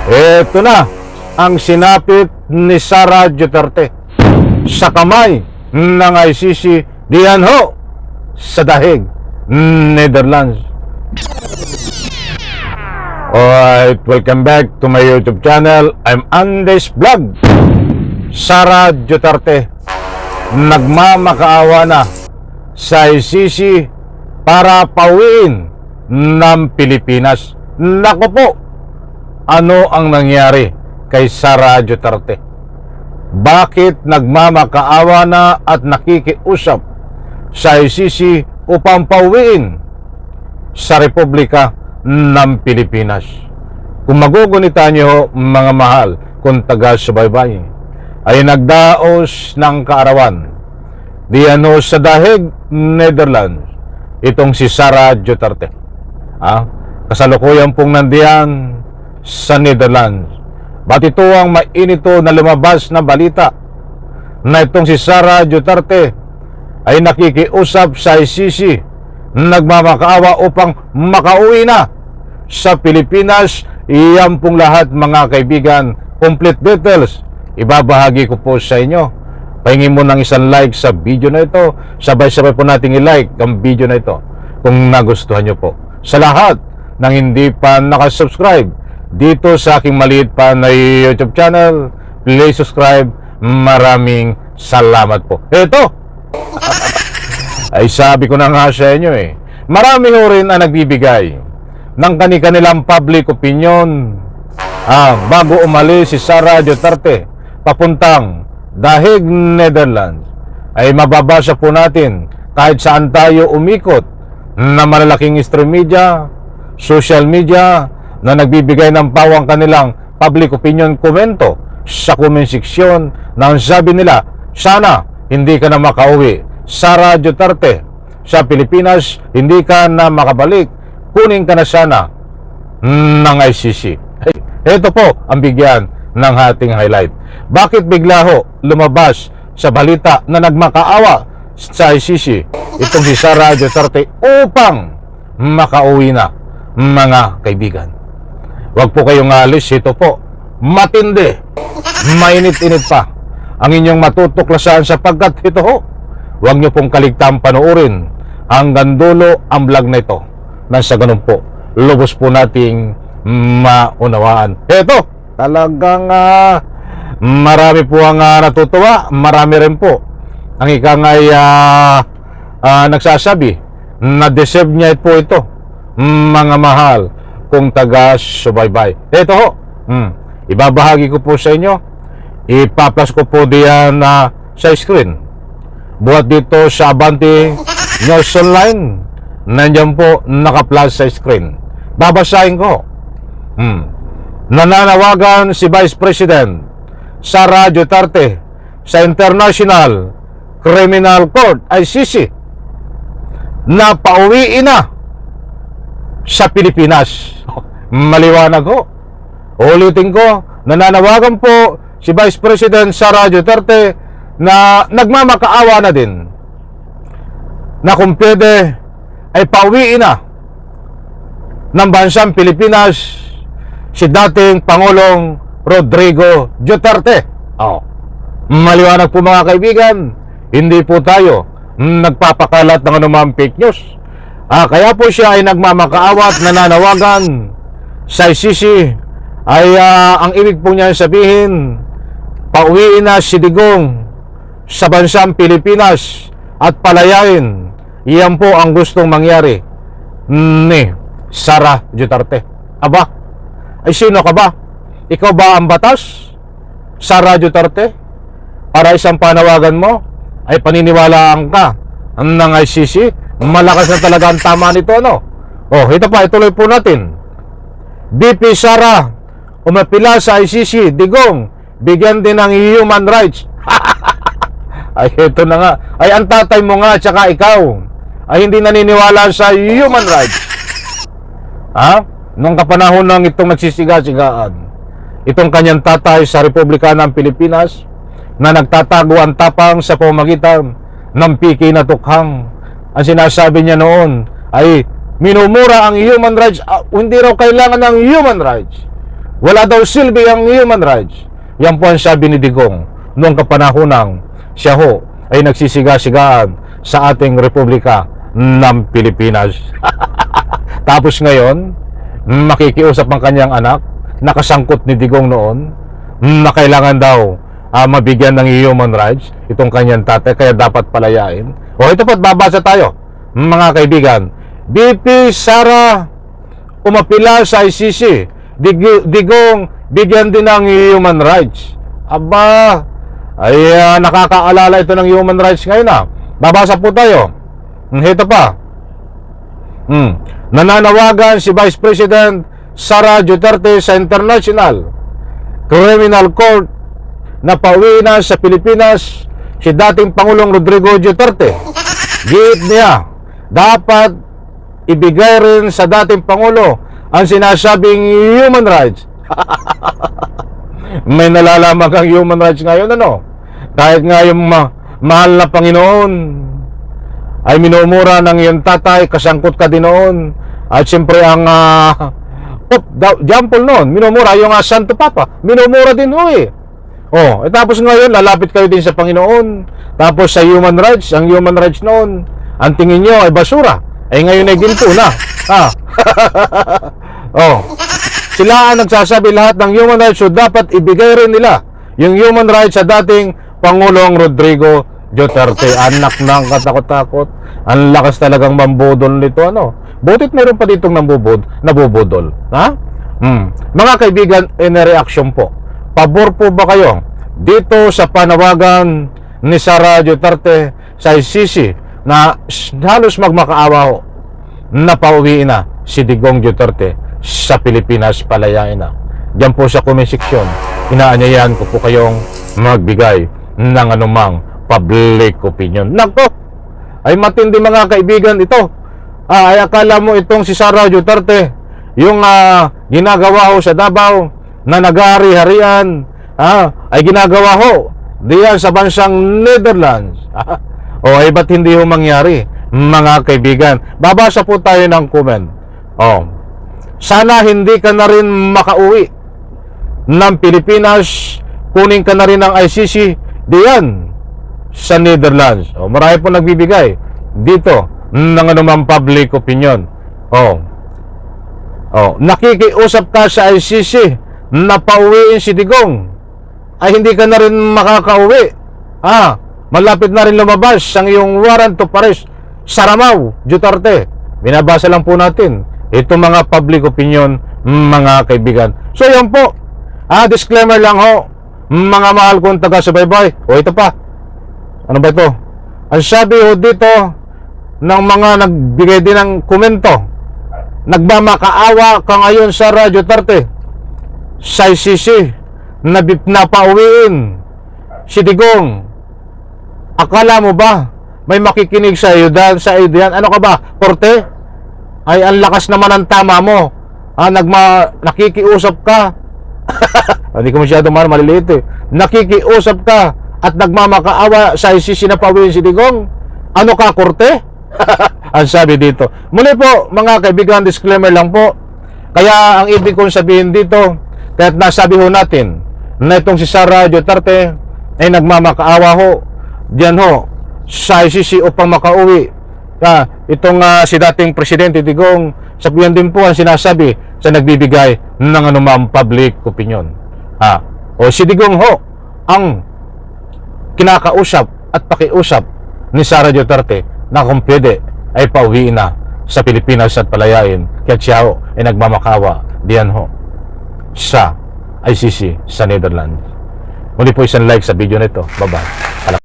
Ito na ang sinapit ni Sara Duterte sa kamay ng ICC diyan ho sa Dahig, Netherlands. Alright, welcome back to my YouTube channel. I'm Andes Vlog. Sara Duterte nagmamakaawa na sa ICC para pauwiin ng Pilipinas. Nako po, ano ang nangyari kay Sara Duterte? Bakit nagmamakaawa na at nakikiusap sa ICC upang pauwiin sa Republika ng Pilipinas? Kung magugunita niyo mga mahal, kung taga-subaybay, ay nagdaos ng kaarawan diyan sa Dahig, Netherlands, itong si Sara Duterte. Kasalukuyan pong nandiyan sa Netherlands. Ba't ito ang mainito na lumabas na balita na itong si Sara Duterte ay nakikiusap sa ICC, nagmamakaawa upang makauwi na sa Pilipinas. Iyan pong lahat mga kaibigan, complete details ibabahagi ko po sa inyo. Pahingin mo ng isang like sa video na ito. Sabay-sabay po nating i-like ang video na ito kung nagustuhan nyo po. Sa lahat ng hindi pa nakasubscribe dito sa aking maliit pa na YouTube channel, please subscribe. Maraming salamat po. Ito ay sabi ko na nga sa inyo marami ho rin ang nagbibigay ng kanilang public opinion bago umalis si Sara Duterte papuntang Dahig, Netherlands. Ay mababasa po natin kahit saan tayo umikot na malalaking stream media, social media na nagbibigay ng pawang kanilang public opinion komento sa comment section na sabi nila, sana hindi ka na makauwi Sara Duterte sa Pilipinas, hindi ka na makabalik, kunin ka na sana ng ICC. Ito po ang bigyan ng ating highlight. Bakit bigla ho lumabas sa balita na nagmakaawa sa ICC itong si Sara Duterte upang makauwi na, mga kaibigan? Huwag po kayong alis. Ito po, matindi, mainit-init pa ang inyong matutuklasan sapagkat ito ho, huwag nyo pong kaligtaan panoorin hanggang dulo ang vlog na ito. Nasa ganun po, lubos po nating maunawaan. Ito, talagang marami po ang natutuwa, marami rin po ang ikang ay nagsasabi na deserve niya po ito, mga mahal kung taga-subaybay. Ito ho, ibabahagi ko po sa inyo, ipaplas ko po diyan sa screen. Buhat dito sa Abante News Online, nandiyan po nakaplas sa screen. Babasahin ko. Nananawagan si Vice President Sara Duterte sa International Criminal Court ICC na pauwiin na sa Pilipinas. Maliwanag ho. Ulitin ko, nananawagan po si Vice President Sara Duterte na nagmamakaawa na din na kung pwede ay pauwiin na ng bansang Pilipinas si dating Pangulong Rodrigo Duterte. Maliwanag po mga kaibigan, hindi po tayo nagpapakalat ng anumang fake news. Kaya po siya ay nagmamakaawa at nananawagan sa ICC ay ang ibig po niya sabihin, pauwiin na si Digong sa bansang Pilipinas at palayain. Iyan po ang gustong mangyari ni Sara Duterte. Aba, ay sino ka ba? Ikaw ba ang batas, Sara Duterte? Para isang panawagan mo ay paniniwalaan ka ng ICC? Malakas na talaga ang tama nito, ano? Ito pa, ituloy po natin. BP Sara umapila sa ICC, Digong bigyan din ng human rights. Ay ito na nga, ay ang tatay mo nga tsaka ikaw ay hindi naniniwala sa human rights. Nung kapanahon ng itong nagsisiga-sigaan, itong kanyang tatay sa Republika ng Pilipinas na nagtatago ang tapang sa pamamagitan ng piki na tukhang, ang sinasabi niya noon ay minumura ang human rights. Hindi raw kailangan ng human rights wala daw silbi ang human rights. Yan po ang sabi ni Digong noong kapanahonang siya ho ay nagsisiga-sigaan sa ating Republika ng Pilipinas. Tapos ngayon, makikiusap ang kanyang anak, nakasangkot ni Digong noon, na kailangan daw mabigyan ng human rights itong kanyang tatay, kaya dapat palayain. O ito po't babasa tayo, mga kaibigan. BP Sara umapila sa ICC, Digong bigyan din ng human rights. Aba, ay nakakaalala ito ng human rights ngayon Babasa po tayo. Ito pa. Nananawagan si Vice President Sara Duterte sa International Criminal Court na pauwi na sa Pilipinas si dating Pangulong Rodrigo Duterte. Giit niya, dapat ibigay rin sa dating Pangulo ang sinasabing human rights. May nalalaman kang human rights ngayon, kahit nga yung mahal na Panginoon ay minumura ng iyong tatay, kasangkot ka din noon. At siyempre ang Jampol noon, minumura yung Santo Papa, minumura din tapos ngayon lalapit kayo din sa Panginoon, tapos sa human rights, ang human rights noon ang tingin nyo ay basura, ay ngayon ay ginto na. Sila ang nagsasabi lahat ng human rights, so dapat ibigay rin nila yung human rights sa dating Pangulong Rodrigo Duterte. Anak ng katakot-takot, ang lakas talagang mambudol nito, butit meron pa ditong nabubudol. Mga kaibigan, reaction po, pabor po ba kayo dito sa panawagan ni Sara Duterte sa ICC na halos magmakaawa na pauwiin na si Digong Duterte sa Pilipinas, palayain na? Diyan po sa comment section, inaanyayahan ko po kayong magbigay ng anumang public opinion. Nako, ay matindi mga kaibigan ito. Ay akala mo itong si Sara Duterte, yung ginagawa ho sa Davao na nag-ahari-harian, ay ginagawa ho diyan sa bansang Netherlands. Ay ba't hindi ho mangyari, mga kaibigan? Babasa po tayo ng comment. Sana hindi ka na rin makauwi ng Pilipinas, kunin ka na rin ng ICC diyan sa Netherlands. Marami po nagbibigay dito ng anumang public opinion. Nakikiusap ka sa ICC na pauwiin si Digong, ay hindi ka na rin makakauwi. Malapit na rin lumabas ang iyong warrant of arrest, Saramao Duterte. Binabasa lang po natin ito mga public opinion, mga kaibigan. So yan po, disclaimer lang ho, mga mahal kong taga-subaybay. Ito pa, ano ba ito? Ang sabi ho dito ng mga nagbigay din ng komento, nagmamakaawa ka ngayon sa Sara Duterte sa ICC na napauwiin si Digong. Akala mo ba may makikinig sa iyo diyan? Ano ka ba, korte? Ay ang lakas naman ang tama mo. Nakikiusap ka. Hindi ko masyado maliliit Nakikiusap ka at nagmamakaawa sa ICC na pauwiin si Digong. Ano ka, korte? Ang sabi dito. Muli po, mga kaibigan, disclaimer lang po. Kaya ang ibig kong sabihin dito, kaya't nasabi ho natin na itong si Sara Duterte ay nagmamakaawa ho diyan ho sa ICC upang makauwi itong si dating Presidente Digong. Sa yan din po ang sinasabi sa nagbibigay ng anumang public opinion. Si Digong ho ang kinakausap at pakiusap ni Sara Duterte na kung pwede ay pauwiin na sa Pilipinas at palayain, kaya siya ho ay nagmamakawa diyan ho sa ICC sa Netherlands. Muli po isang like sa video nito. Bye-bye.